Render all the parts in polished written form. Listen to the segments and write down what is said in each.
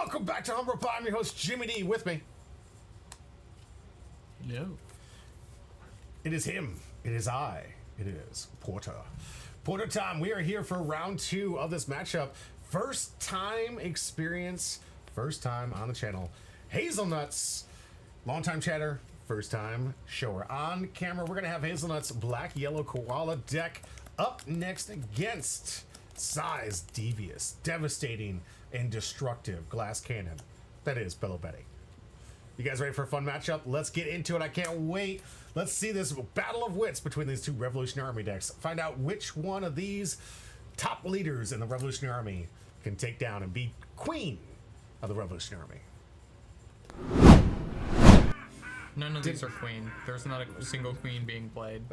Welcome back to Humble Pie. I'm your host, Jimmy D. With me. No. It is him. It is I. It is Porter. Porter time. We are here for round 2 of this matchup. First time experience. First time on the channel. Hazelnuts. Long-time chatter. First time shower. On camera, we're going to have Hazelnuts Black Yellow Koala deck up next against Size Devious, Devastating, and Destructive Glass Cannon. That is Bello Betty. You guys ready for a fun matchup? Let's get into it. I can't wait. Let's see this battle of wits between these two Revolutionary Army decks. Find out which one of these top leaders in the Revolutionary Army can take down and be queen of the Revolutionary Army. None of these are queen. There's not a single queen being played.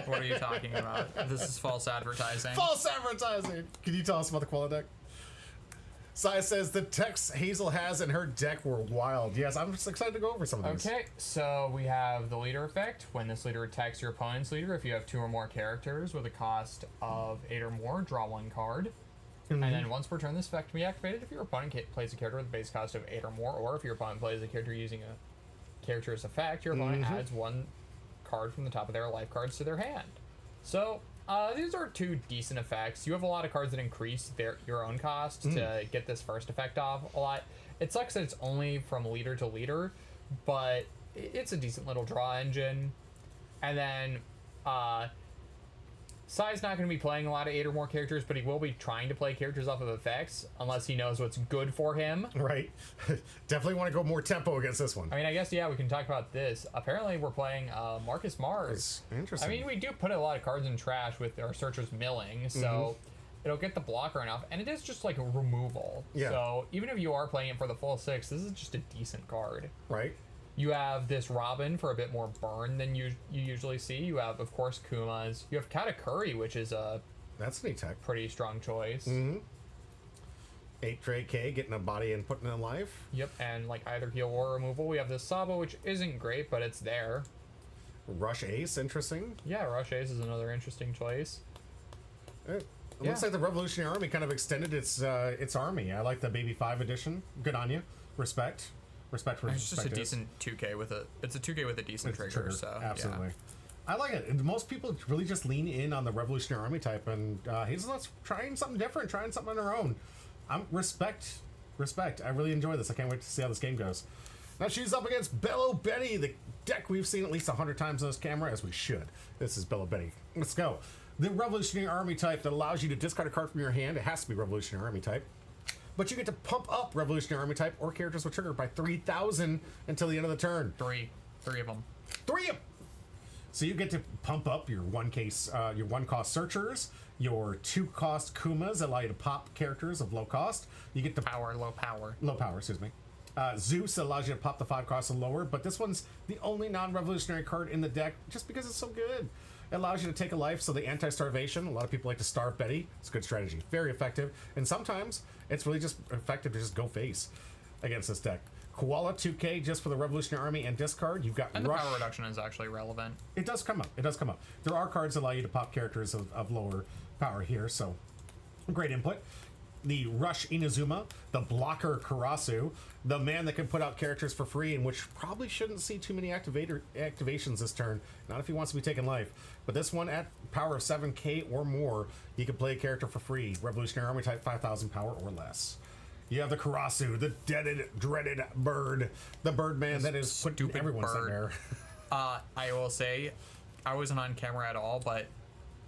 What are you talking about? This is false advertising. False advertising! Can you tell us about the Koala deck? Sai says the decks Hazel has in her deck were wild. Yes, I'm just excited to go over some of these. Okay, so we have the leader effect. When this leader attacks your opponent's leader, if you have 2 or more characters with a cost of 8 or more, draw 1 card. And then once per turn, this effect can be activated if your opponent plays a character with a base cost of 8 or more, or if your opponent plays a character using a character's effect, your opponent adds 1 card from the top of their life cards to their hand. So these are 2 decent effects. You have a lot of cards that increase your own cost to get this first effect off a lot. It sucks that it's only from leader to leader, but it's a decent little draw engine. And then Sai's not going to be playing a lot of 8 or more characters, but he will be trying to play characters off of effects, unless he knows what's good for him. Right. Definitely want to go more tempo against this one. I mean, I guess, yeah, we can talk about this. Apparently, we're playing Marcus Mars. That's interesting. I mean, we do put a lot of cards in trash with our Searcher's Milling, so it'll get the blocker enough, and it is just like a removal. Yeah. So even if you are playing it for the full 6, this is just a decent card. Right. You have this Robin for a bit more burn than you usually see. You have, of course, Kumas. You have Katakuri, which is a That's a neat tech. pretty strong choice. 8 Trade K, getting a body and putting it in life. Yep, and like either heal or removal. We have this Sabo, which isn't great, but it's there. Rush Ace, interesting. Yeah, Rush Ace is another interesting choice. It looks like the Revolutionary Army kind of extended its army. I like the Baby 5 edition. Good on you. Respect. Respect for It's just a respect decent 2K with a. It's a 2K with a decent trigger. So absolutely. yeah. I like it. And most people really just lean in on the Revolutionary Army type, and Hazelnut's trying something different, trying something on her own. Respect. I really enjoy this. I can't wait to see how this game goes. Now she's up against Bello Betty, the deck we've seen at least 100 times on this camera, as we should. This is Bello Betty. Let's go. The Revolutionary Army type that allows you to discard a card from your hand. It has to be Revolutionary Army type. But you get to pump up Revolutionary Army type or characters with trigger by 3,000 until the end of the turn. Three of them. 3 of them. So you get to pump up your 1-cost searchers, your 2-cost Kumas that allow you to pop characters of low cost. You get to Low power. low power, excuse me. Zeus allows you to pop the 5 costs and lower, but this one's the only non-revolutionary card in the deck just because it's so good. It allows you to take a life, so the anti-starvation, a lot of people like to starve Betty. It's a good strategy. Very effective. And sometimes it's really just effective to just go face against this deck. Koala 2K just for the Revolutionary Army and discard. You've got And Rush. the power reduction is actually relevant. It does come up. It does come up. There are cards that allow you to pop characters of lower power here, so great input. The Rush Inazuma, the blocker Karasu, the man that can put out characters for free, and which probably shouldn't see too many activations this turn. Not if he wants to be taking life. But this one at power of 7k or more, you can play a character for free. Revolutionary Army type 5,000 power or less. You have the Karasu, the dreaded bird, the Birdman that is putting Stupid everyone's bird. nightmare. I will say, I wasn't on camera at all, but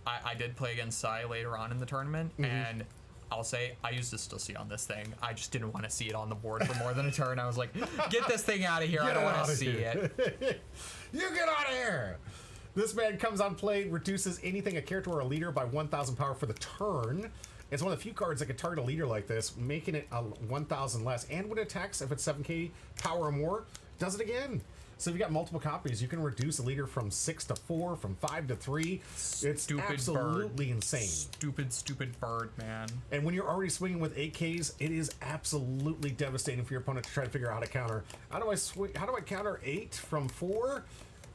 I did play against Sai later on in the tournament, and I'll say I used a still see on this thing. I just didn't want to see it on the board for more than a turn. I was like, get this thing out of here. I don't want to see it. You get out of here! This man comes on play, reduces anything a character or a leader by 1,000 power for the turn. It's one of the few cards that can target a leader like this, making it a 1,000 less. And when it attacks, if it's 7k power or more, does it again. So if you got multiple copies, you can reduce a leader from 6 to 4, from 5 to 3. It's Stupid absolutely bird. insane. Stupid bird, man. And when you're already swinging with 8Ks, it is absolutely devastating for your opponent to try to figure out how to counter. How do I counter 8 from 4?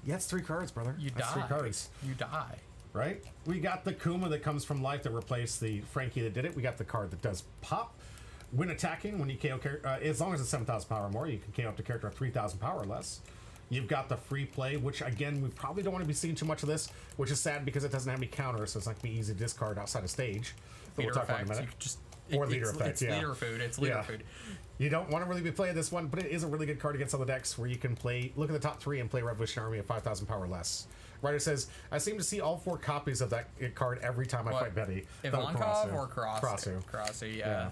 Yeah, it's 3 cards, brother. That's 3 cards. You die. Right? We got the Kuma that comes from life that replaced the Frankie that did it. We got the card that does pop. When attacking, when you KO as long as it's 7,000 power or more, you can KO up to character of 3,000 power or less. You've got the free play, which again, we probably don't want to be seeing too much of this, which is sad because it doesn't have any counters, so it's not going to be easy to discard outside of stage. But we'll talk about it in a minute. Or leader effect, it's leader food. It's leader food. You don't want to really be playing this one, but it is a really good card against other decks where you can play, look at the top 3 and play Revolution Army of 5,000 power or less. Writer says, I seem to see all 4 copies of that card every time I fight Betty. Ivankov or Krasu? Krasu, yeah.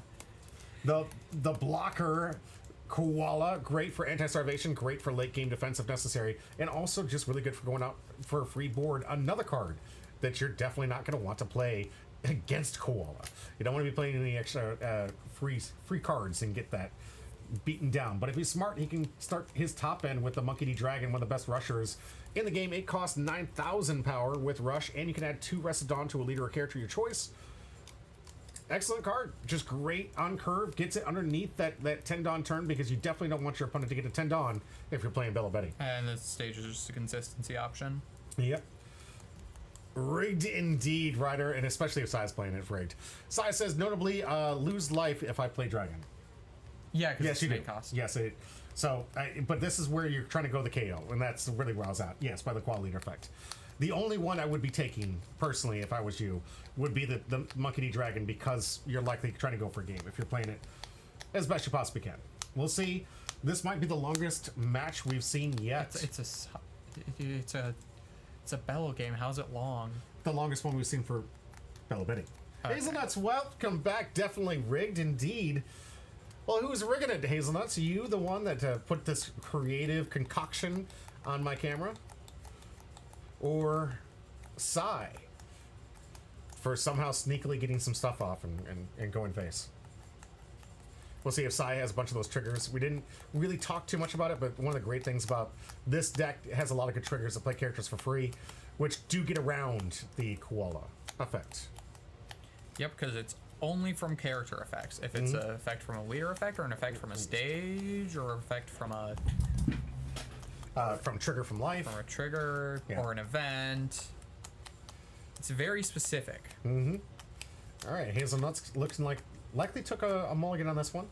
The blocker Koala, great for anti-starvation, great for late game defense if necessary, and also just really good for going out for a free board. Another card that you're definitely not going to want to play against Koala. You don't want to be playing any extra free cards and get that beaten down. But if he's smart, he can start his top end with the Monkey D. Dragon, one of the best rushers in the game. It costs 9,000 power with Rush, and you can add 2 Rested Dawn to a leader or character of your choice. Excellent card. Just great on curve. Gets it underneath that 10 Dawn turn because you definitely don't want your opponent to get a 10 Dawn if you're playing Bella Betty. And the stage is just a consistency option. Yep. Rigged indeed, Ryder, and especially if Sai's playing it, rigged. Sai says, notably, lose life if I play Dragon. Yeah, because yes, you do. Cost. Yes, but this is where you're trying to go the KO, and that's really where I was at. Yes, by the quad leader effect. The only one I would be taking, personally, if I was you, would be the Monkey D. Dragon, because you're likely trying to go for a game if you're playing it as best you possibly can. We'll see. This might be the longest match we've seen yet. It's a Bello game. How's it long? The longest one we've seen for Bella Betty. Okay. Hazelnuts, welcome back. Definitely rigged indeed. Well, who's rigging it, Hazelnuts? You, the one that put this creative concoction on my camera? Or Sai for somehow sneakily getting some stuff off and going face? We'll see if Sai has a bunch of those triggers. We didn't really talk too much about it, but one of the great things about this deck has a lot of good triggers that play characters for free, which do get around the Koala effect. Yep, because it's only from character effects. If it's an effect from a leader effect, or an effect from a stage, or an effect from a... from trigger from life. From a trigger, or an event. It's very specific. All right, Hazelnuts looking likely took a mulligan on this one.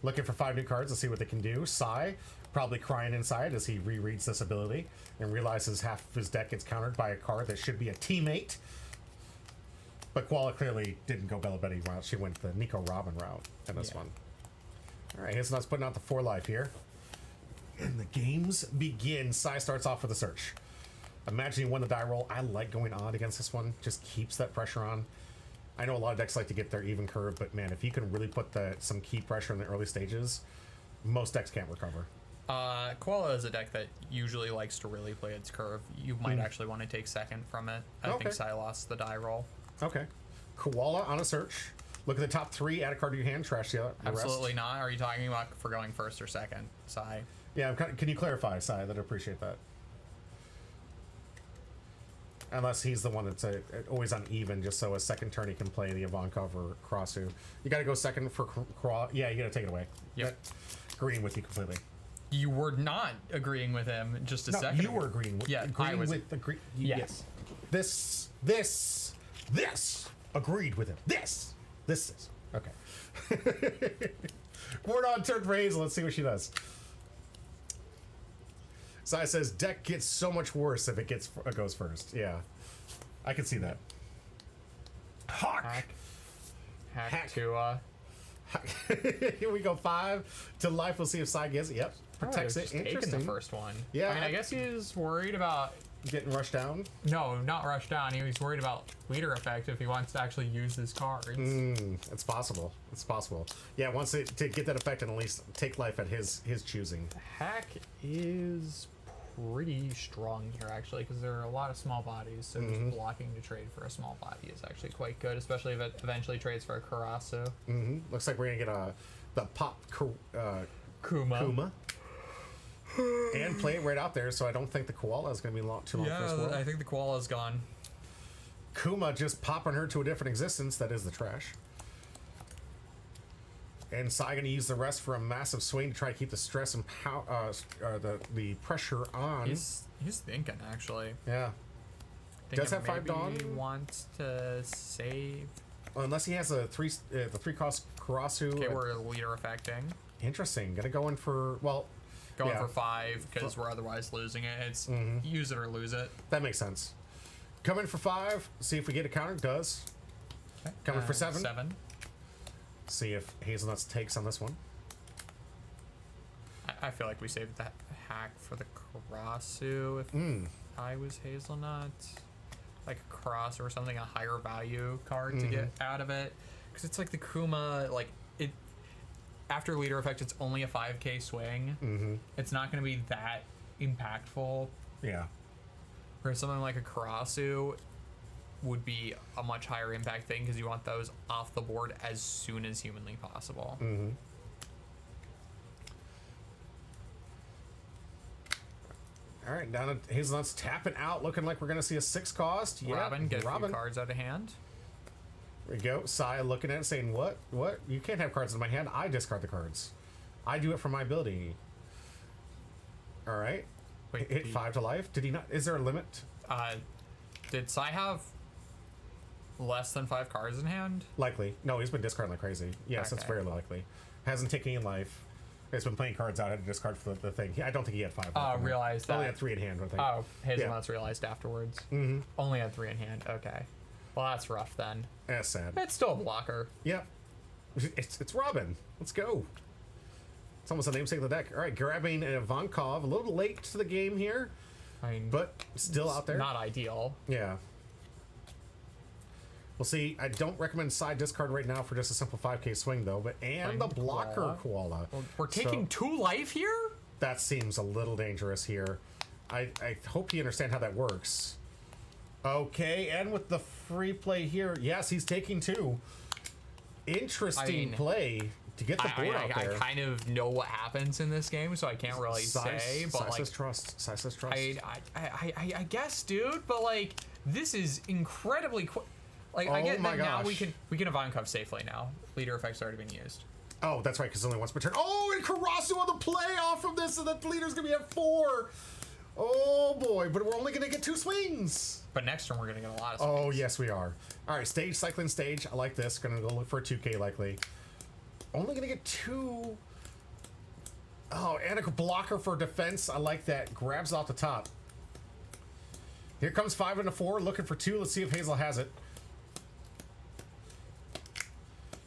Looking for 5 new cards to see what they can do. Sai probably crying inside as he rereads this ability and realizes half of his deck gets countered by a card that should be a teammate. But Koala clearly didn't go Bella Betty route. She went the Nico Robin route in this one. All right, Hazelnuts putting out the 4 life here. And the games begin. Sai starts off with a search. Imagine you won the die roll. I like going odd against this one. Just keeps that pressure on. I know a lot of decks like to get their even curve, but man, if you can really put some key pressure in the early stages, most decks can't recover. Koala is a deck that usually likes to really play its curve. You might actually want to take second from it. I think Sai lost the die roll. Okay. Koala on a search. Look at the top 3, add a card to your hand, trash the Absolutely rest. Not. Are you talking about for going first or second, Sai? Yeah, can you clarify, Sai? I'd appreciate that. Unless he's the one that's always uneven, just so a second turn he can play the Ivankov or Krasu. You got to go second for Yeah, you got to take it away. Yep. Agreeing with you completely. You were not agreeing with him just a second. You were agreeing with. Yeah, agreeing I was. Yes. This agreed with him. This is okay. Word on turn for Hazel. Let's see what she does. Sai says deck gets so much worse if it goes first. Yeah, I can see that. Hack to Here we go. 5 to life. We'll see if Sai gets it. Yep, protects it. Interesting. Taking the first one. Yeah, I mean, I guess he's worried about getting rushed down. No, not rushed down. He was worried about leader effect if he wants to actually use his cards. It's possible. It's possible. Yeah, wants to get that effect and at least take life at his choosing. Hack is pretty strong here, actually, because there are a lot of small bodies, so just blocking to trade for a small body is actually quite good, especially if it eventually trades for a Karasu. Looks like we're gonna get the pop Kuma. And play it right out there, so I don't think the Koala is gonna be too long for this world. I think the Koala is gone. Kuma just popping her to a different existence. That is the trash. And Sai gonna use the rest for a massive swing to try to keep the stress and the pressure on. He's thinking, actually. Yeah. Does have 5 Dawn? He wants to save Well, unless he has the three cost Karasu. Okay, we're leader affecting. Interesting. Gonna go in for Going yeah. for 5 because we're otherwise losing it. It's use it or lose it. That makes sense. Come in for 5. See if we get a counter. Does. Okay. Coming for 7. 7. See if Hazelnuts takes on this one. I feel like we saved that hack for the Karasu if I was Hazelnut. Like a cross or something, a higher value card to get out of it. Because it's like the Kuma, like, it. After leader effect, it's only a 5k swing. It's not going to be that impactful. Yeah. Whereas something like a Karasu would be a much higher impact thing because you want those off the board as soon as humanly possible. All right, down to Hazelnuts tapping out, looking like we're going to see a 6 cost. Yeah, Robin, get a few cards out of hand. There we go. Saya looking at it saying, what? You can't have cards in my hand. I discard the cards. I do it for my ability. All right. Wait, Hit 5 to life. Did he not? Is there a limit? Did Sai have less than 5 cards in hand? Likely. No, he's been discarding like crazy. Yes, that's Okay. very likely. Hasn't taken any life. He's been playing cards out. Had to discard for the thing. I don't think he had 5. Oh, realized Only that. had 3 in hand, I think. Oh, Hazelnuts realized afterwards. Only had 3 in hand. Okay. Well, that's rough then. That's sad. It's still a blocker. Yep. It's Robin. Let's go. It's almost a namesake of the deck. All right, grabbing Ivankov. A little late to the game here, I mean, but still out there. not ideal. Yeah. We'll see. I don't recommend side discard right now for just a simple 5k swing, though. But and the blocker koala. Well, we're taking 2 life here? That seems a little dangerous here. I hope you understand how that works. Okay, and with the free play here, yes, he's taking 2. Interesting play to get the board out there. I kind of know what happens in this game, so I can't really say. But like, trust. Sisa's trust. I guess, dude. But like, this is incredibly quick. Like, I get that now we can Ivankov safely now. Leader effect's already been used. Oh, that's right, because only once per turn. Oh, and Karasu on the play off from this, and the leader's gonna be at 4. Oh boy, but we're only gonna get 2 swings. But next turn we're gonna get a lot of swings. Oh yes, we are. All right, stage cycling stage. I like this. Gonna go look for a 2K likely. Only gonna get 2. Oh, and a blocker for defense. I like that. Grabs off the top. Here comes 5 and a 4, looking for 2. Let's see if Hazel has it.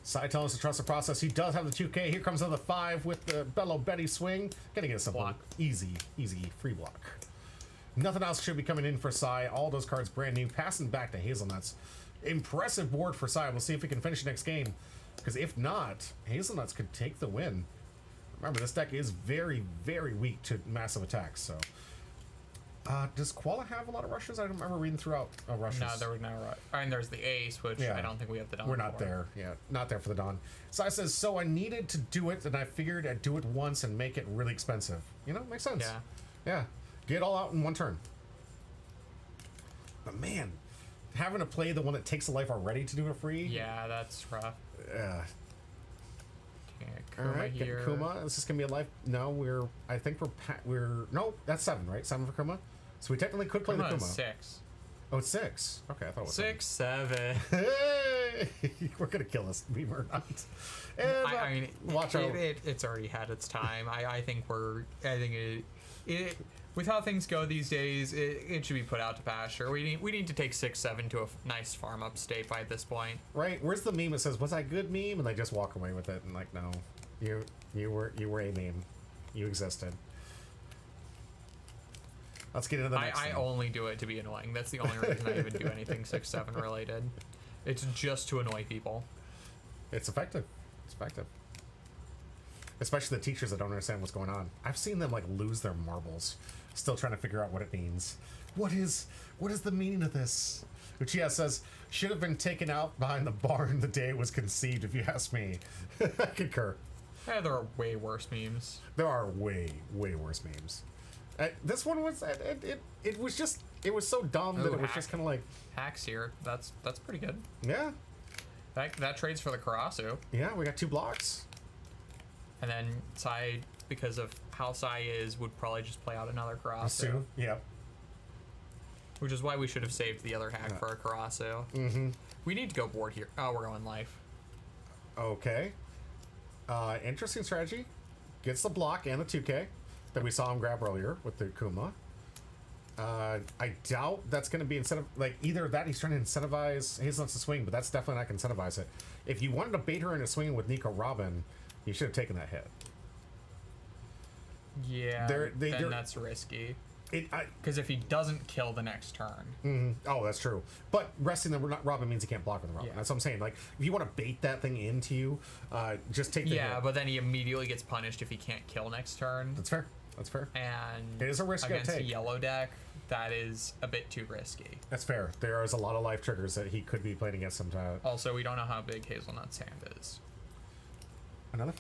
Sai telling us to trust the process. He does have the 2K. Here comes another 5 with the Bello Betty swing. Gonna get a simple, Block. easy free block. Nothing else should be coming in for Sai. All those cards brand new. Passing back to Hazelnuts. Impressive board for Sai. We'll see if we can finish next game. Because if not, Hazelnuts could take the win. Remember, this deck is very, very weak to massive attacks. So, does Koala have a lot of rushes? I don't remember reading throughout rushes. No, there was no rush. I mean, there's the ace, which Yeah. I don't think we have the Dawn We're not for. there. Yeah, not there for the Dawn. Sai says, so I needed to do it, and I figured I'd do it once and make it really expensive. You know, makes sense. Yeah. Yeah. Get it all out in one turn. But man, having to play the one that takes a life already to do it free. Yeah, that's rough. Yeah. Okay, All Kuma right, here. get Kuma. This is gonna be a life. No, I think we're no. That's 7, right? 7 for Kuma. So we technically could play the Kuma's Kuma. 6. Oh, it's 6. Okay, I thought it was 6, 7. 7. Hey, we're gonna kill us. We were not. And, I mean, watch out. it's already had its time. I think it with how things go these days, it should be put out to pasture. We need to take 6, 7 to a nice farm up state by this point. Right? Where's the meme that says, "Was I good meme?" And they just walk away with it and like, no, you were a meme. You existed. Let's get into the next. I only do it to be annoying. That's the only reason I even do anything 6, 7 related. It's just to annoy people. It's effective. It's effective. Especially the teachers that don't understand what's going on. I've seen them like lose their marbles, still trying to figure out what it means. What is the meaning of this? Uchiha says, should have been taken out behind the barn the day it was conceived, if you ask me. I concur. Yeah, there are way worse memes. There are way worse memes. This one was it was so dumb that it was just kind of like, Hacks here. That's pretty good. yeah, That trades for the Karasu. yeah, we got 2 blocks. And then Sai, because of how Sai is, would probably just play out another Karasu. Sue, yeah. Which is why we should have saved the other hack for a Karasu. Mm-hmm. We need to go board here. Oh, we're going life. Okay. Interesting strategy. Gets the block and the 2K that we saw him grab earlier with the Kuma. I doubt that's going to be like either that he's trying to incentivize Hazelnuts to swing, but that's definitely not going to incentivize it. If you wanted to bait her into swinging with Nico Robin, you should have taken that hit. Yeah, then that's risky. Because if he doesn't kill the next turn. Oh, that's true. But resting the Robin means he can't block with the Robin. Yeah. That's what I'm saying. Like, if you want to bait that thing into you, just take the hit. Yeah, but then he immediately gets punished if he can't kill next turn. That's fair. That's fair. And it is a risk against to take. a yellow deck, that is a bit too risky. That's fair. There is a lot of life triggers that he could be playing against sometime. Also, we don't know how big Hazelnut's hand is. Another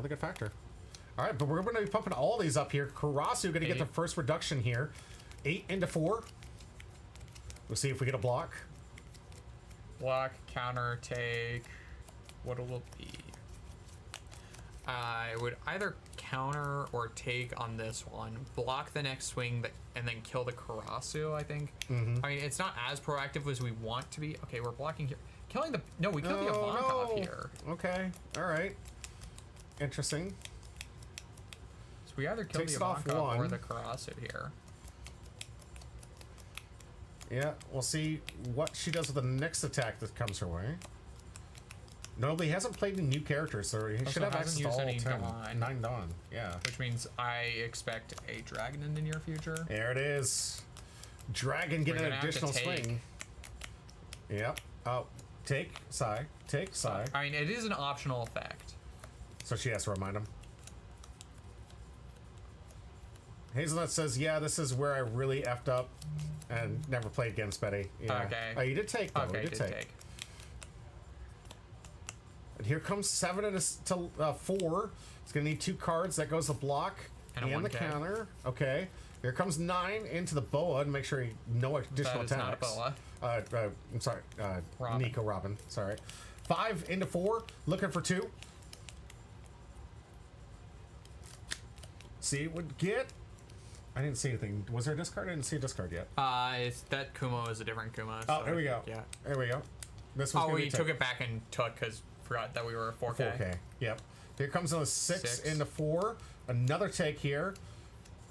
good factor. All right, but we're going to be pumping all these up here. Karasu going to get the first reduction here. 8 into 4. We'll see if we get a block. Block, counter, take. What will it be? I would either counter or take on this one. Block the next swing and then kill the Karasu, I think. I mean, it's not as proactive as we want to be. Okay, we're blocking here. Killing the... No, we killed the Ivankov here. Okay, all right. Interesting. So we either kill Takes the it off Ivankov one. or the Karasu here. Yeah, we'll see what she does with the next attack that comes her way. Nobody hasn't played any new characters, so he should have access to all 10. Dawn. 9 Dawn, yeah. Which means I expect a dragon in the near future. There it is. Dragon getting an additional swing. Yep. Oh, take, Sai. Take, Sai. I mean, it is an optional effect. So she has to remind him. Hazelnut says, yeah, this is where I really effed up and never played against Betty. Yeah. Okay. Oh, you did take, though. Okay, you did take. And here comes 7 to 4. It's going to need 2 cards. That goes the block and the counter. Okay. Here comes 9 into the boa to make sure no additional that attacks. is not a boa. I'm sorry. Robin. Nico Robin. Sorry. 5 into 4. Looking for 2. See, it would get... I didn't see anything. Was there a discard? I didn't see a discard yet. That Kumo is a different Kumo. Oh, so there we go. Yeah. There we go. This was we took it back and took because forgot that we were 4K. 4K. Yep. Here comes another 6 into 4. Another take here.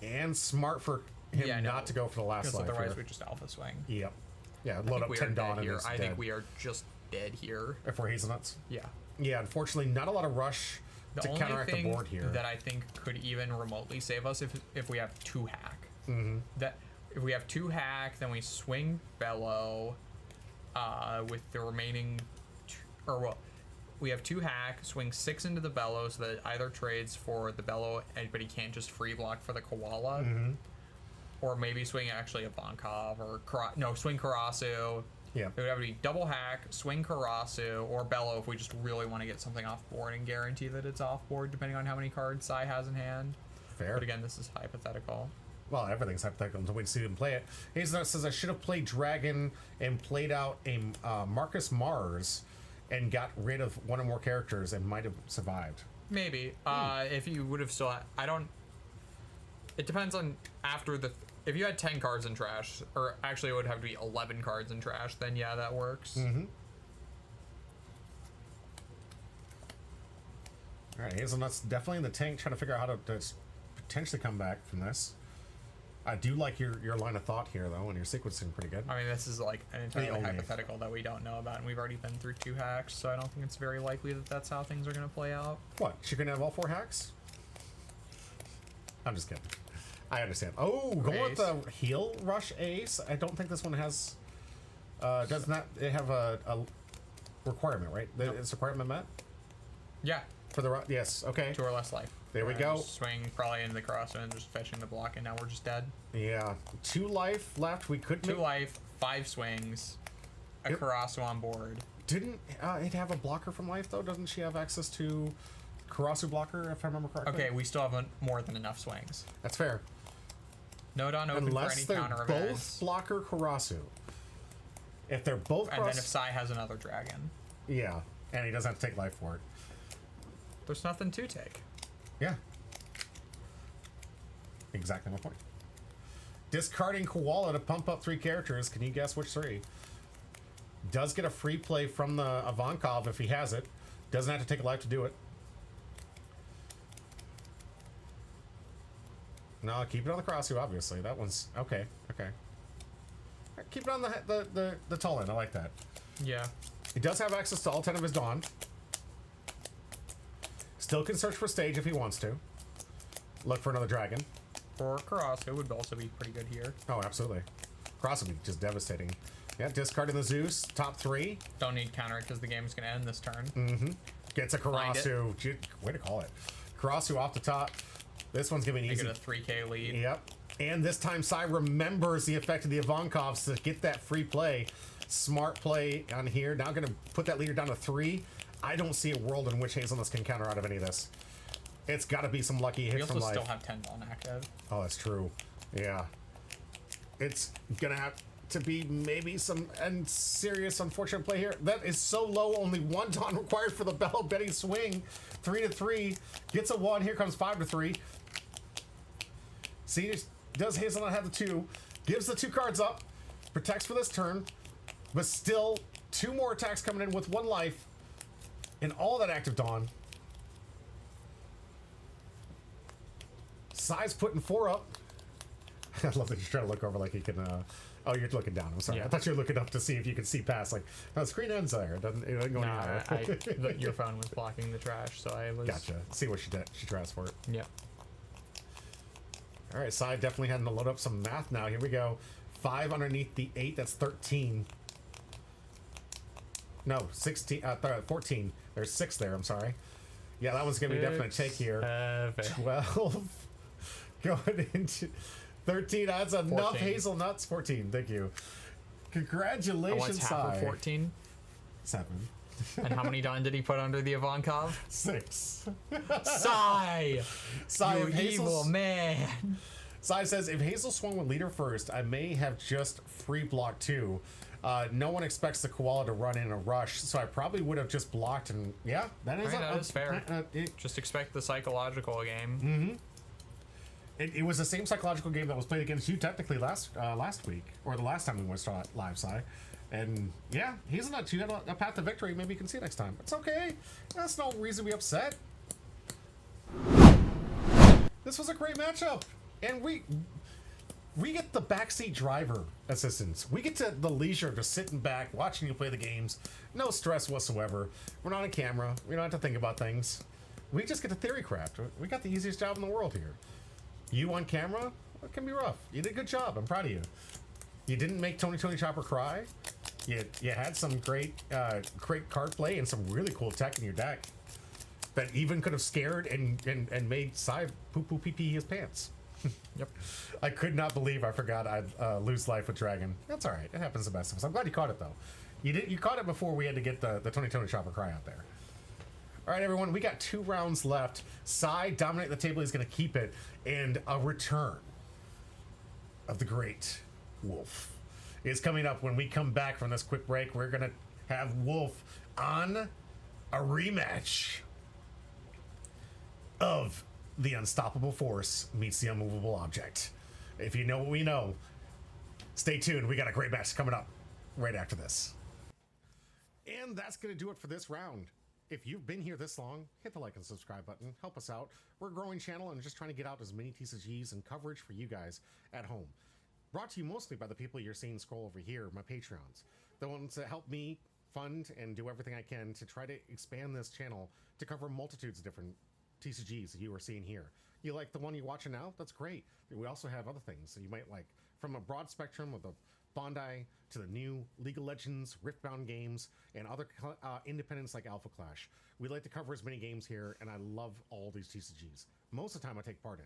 And smart for him not to go for the last life. Otherwise, here. we just alpha swing. Yep. Yeah, load up 10 Dawn here. and I think we are just dead here. If we're Hazelnuts? Yeah. Yeah, unfortunately, not a lot of rush to counteract the board here. That I think could even remotely save us if we have 2 hack. That if we have 2 hack, then we swing bellow with the remaining we have 2 hack, swing 6 into the bellow so that either trades for the bellow, but he can't just free block for the koala, or maybe swing actually a Ivankov or swing Karasu. Yeah, it would have to be double hack, swing Karasu, or bellow if we just really want to get something off board and guarantee that it's off board depending on how many cards Sai has in hand. Fair. But again, this is hypothetical. Well, everything's hypothetical until we see him play it. Hazelnut says, I should have played Dragon and played out a Marcus Mars and got rid of one or more characters and might have survived. Maybe. If you would have still... It depends on after the... If you had 10 cards in trash, or actually it would have to be 11 cards in trash, then yeah, that works. All right, Hazelnut's definitely in the tank trying to figure out how to potentially come back from this. I do like your line of thought here, though, and your sequencing pretty good. I mean, this is like an entirely hypothetical that we don't know about, and we've already been through 2 hacks, so I don't think it's very likely that that's how things are going to play out. What? She can have all 4 hacks? I'm just kidding. I understand. Oh, going with the heal rush ace. I don't think this one has... does not it have a requirement, right? Nope. It's requirement met? Yeah. For the... Yes, okay. 2 or less life. There we go. Swing probably into the cross and just fetching the block, and now we're just dead. Yeah. 2 life left. We could 2 life, 5 swings, a Karasu on board. Didn't it have a blocker from life, though? Doesn't she have access to Karasu blocker, if I remember correctly? Okay, we still have more than enough swings. That's fair. No Dawn open Unless for any counter they're events. both blocker Karasu. If they're both and then if Sai has another dragon. Yeah, and he doesn't have to take life for it. There's nothing to take. Yeah. Exactly my point. Discarding Koala to pump up 3 characters. Can you guess which 3? Does get a free play from the Ivankov if he has it. Doesn't have to take a life to do it. No, keep it on the Crossu, obviously. That one's... Okay, okay. Keep it on the tall end. I like that. Yeah. He does have access to all 10 of his Dawn. Still can search for stage if he wants to. Look for another dragon. Or Karasu would also be pretty good here. Oh, absolutely. Cross would be just devastating. Yeah, discarding the Zeus, top 3. Don't need counter it because the game's going to end this turn. Mm-hmm. Gets a Karasu. Way to call it. Karasu off the top. This one's going to be an easy. Get a 3k lead. Yep. And this time, Sai remembers the effect of the Ivankovs to get that free play. Smart play on here. Now going to put that leader down to 3. I don't see a world in which Hazelnuts can counter out of any of this. It's got to be some lucky hits from life. We also still have 10 on active. Oh, that's true. Yeah. It's going to have to be maybe some serious unfortunate play here. That is so low. Only 1 Dawn required for the Bell Betty swing. 3 to 3. Gets a 1. Here comes 5 to 3. See, does Hazelnut have the 2? Gives the 2 cards up. Protects for this turn. But still, 2 more attacks coming in with 1 life. And all that active Dawn. Sai's putting 4 up. I love that you're trying to look over like you can... Oh, you're looking down. I'm sorry. Yeah. I thought you were looking up to see if you could see past. Like, no, the screen ends there. It doesn't go any higher. Your phone was blocking the trash, so I was... Gotcha. See what she did. She tries for it. Yep. All right, Sai definitely having to load up some math now. Here we go. 5 underneath the 8. That's 13. No, 16. 14. There's 6 there. I'm sorry. Yeah, that one's going to be definitely a take here. 12. Going into 13. That's enough 14. Hazelnuts. 14. Thank you. Congratulations, Sai. Half of 14? 7. And how many Dawn did he put under the Ivankov? 6. Sai! Sai, you evil man. Sai says, if Hazel swung with leader first, I may have just free block 2. No one expects the Koala to run in a rush, so I probably would have just blocked. And yeah, that is fair. Just expect the psychological game. Mm-hmm. It was the same psychological game that was played against you technically last week, or the last time we went live, Sai. And yeah, he's not. You had a path to victory. Maybe you can see it next time. It's okay. That's no reason to be upset. This was a great matchup, and we get the backseat driver assistance. We get to the leisure to sitting back, watching you play the games. No stress whatsoever. We're not on camera. We don't have to think about things. We just get to theory craft. We got the easiest job in the world here. You on camera, it can be rough. You did a good job. I'm proud of you. You didn't make Tony Chopper cry. You had some great card play and some really cool tech in your deck that even could have scared and made Sai poo pee pee his pants. Yep. I could not believe I forgot I'd lose life with Dragon. That's all right. It happens to the best of us. I'm glad you caught it though. You caught it before we had to get the Tony Chopper cry out there. All right, everyone. We got 2 rounds left. Sai dominate the table. He's going to keep it, and a return of the great Wolf is coming up. When we come back from this quick break, we're going to have Wolf on a rematch of the unstoppable force meets the unmovable object. If you know what we know, stay tuned. We got a great match coming up right after this. And that's going to do it for this round. If you've been here this long, hit the like and subscribe button. Help us out. We're a growing channel and just trying to get out as many TCGs and coverage for you guys at home. Brought to you mostly by the people you're seeing scroll over here, my Patreons. The ones that help me fund and do everything I can to try to expand this channel to cover multitudes of different TCGs that you are seeing here. You like the one you're watching now? That's great. We also have other things that you might like. From a broad spectrum of the Bondi to the new League of Legends, Riftbound games, and other independents like Alpha Clash. We like to cover as many games here, and I love all these TCGs. Most of the time I take part in.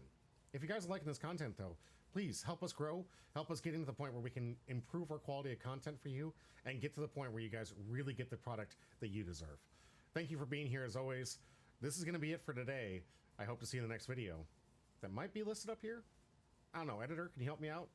If you guys are liking this content, though, please help us grow, help us get into the point where we can improve our quality of content for you, and get to the point where you guys really get the product that you deserve. Thank you for being here, as always. This is going to be it for today. I hope to see you in the next video. That might be listed up here. I don't know, editor, can you help me out?